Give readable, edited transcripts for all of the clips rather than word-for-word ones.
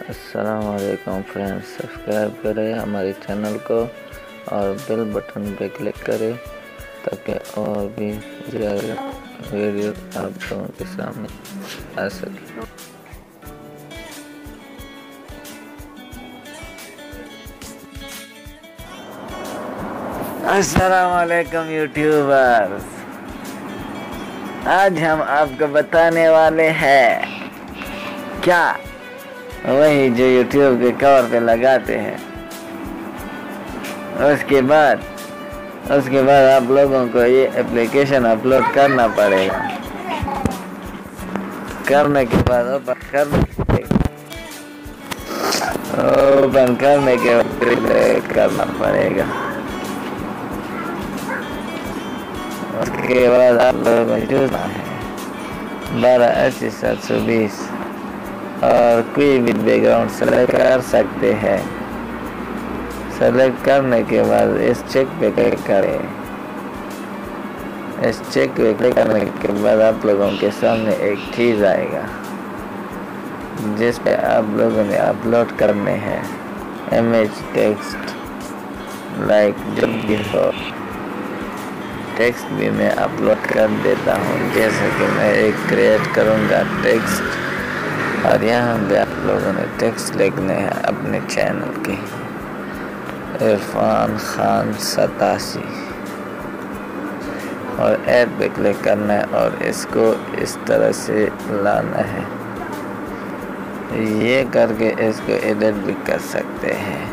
अस्सलामुअलैकुम friends, subscribe करें हमारे चैनल को और बेल बटन पे क्लिक करें ताकि और भी ज़्यादा वीडियो आप लोगों के सामने आ सके। अस्सलामुअलैकुम यूट्यूबर्स, आज हम आपको बताने वाले हैं क्या वही जो YouTube के कवर पे लगाते हैं। उसके बाद आप लोगों को ये एप्लीकेशन अपलोड करना पड़ेगा। करने के बाद ओपन करने के बाद करना पड़ेगा। उसके बाद आप लोगों को चुनना है 12:80:720 और कोई भी बैकग्राउंड सेलेक्ट कर सकते हैं। सेलेक्ट करने के बाद इस चेक पे क्लिक करें। इस चेक पे क्लिक करने के बाद आप लोगों के सामने एक चीज़ आएगा जिस पे आप लोगों ने अपलोड करने हैं इमेज, टेक्स्ट, लाइक जो भी हो। टेक्स्ट भी मैं अपलोड कर देता हूँ, जैसे कि मैं एक क्रिएट करूँगा टेक्स्ट और यहाँ पे आप लोगों ने टेक्स्ट लिखने हैं अपने चैनल की, इरफान खान 87, और ऐड पे क्लिक करना है और इसको इस तरह से लाना है। ये करके इसको एडिट भी कर सकते हैं,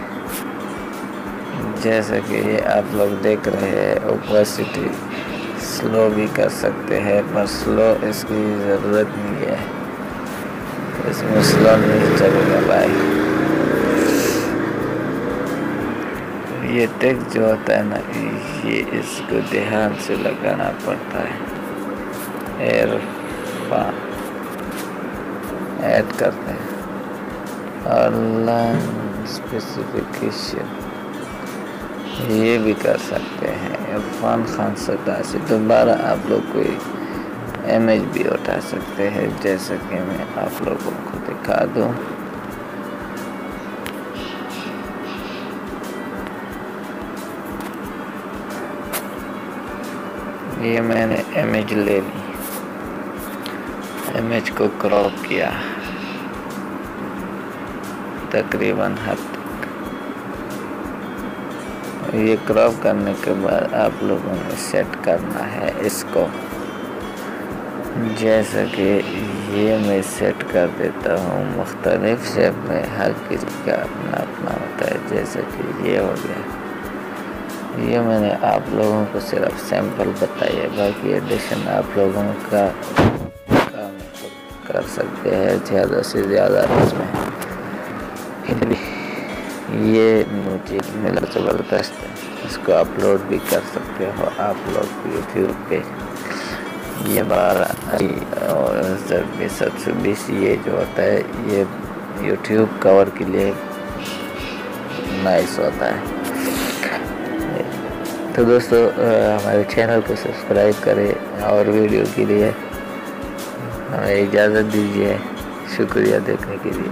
जैसे कि ये आप लोग देख रहे हैं। ओपेसिटी स्लो भी कर सकते हैं, पर स्लो इसकी ज़रूरत नहीं है, इसमें स्लो नहीं चलेगा भाई। ये टेक्स्ट जो होता है ना, ये इसको ध्यान से लगाना पड़ता है। इरफान ऐड करते हैं और लाइन स्पेसिफिकेशन ये भी कर सकते हैं। इरफान खान 87। दोबारा आप लोग कोई इमेज भी उठा सकते हैं, जैसे कि मैं आप लोगों को दिखा दूं। ये मैंने इमेज ले ली, इमेज को क्रॉप किया तकरीबन हद तक। ये क्रॉप करने के बाद आप लोगों ने सेट करना है इसको, जैसे कि ये मैं सेट कर देता हूँ मुख्तलिफ शेप में। हर किसी का अपना अपना होता है, जैसे कि ये हो गया। ये मैंने आप लोगों को सिर्फ सैंपल बताई है, बाकी एडिशन आप लोगों का काम कर सकते हैं ज़्यादा से ज़्यादा उसमें। ये मुझे मिला ज़बरदस्त है, इसको अपलोड भी कर सकते हो आप लोग YouTube पे। ये 12:720 ये जो होता है ये YouTube कवर के लिए नाइस होता है। तो दोस्तों, हमारे चैनल को सब्सक्राइब करें और वीडियो के लिए हमें इजाज़त दीजिए। शुक्रिया देखने के लिए।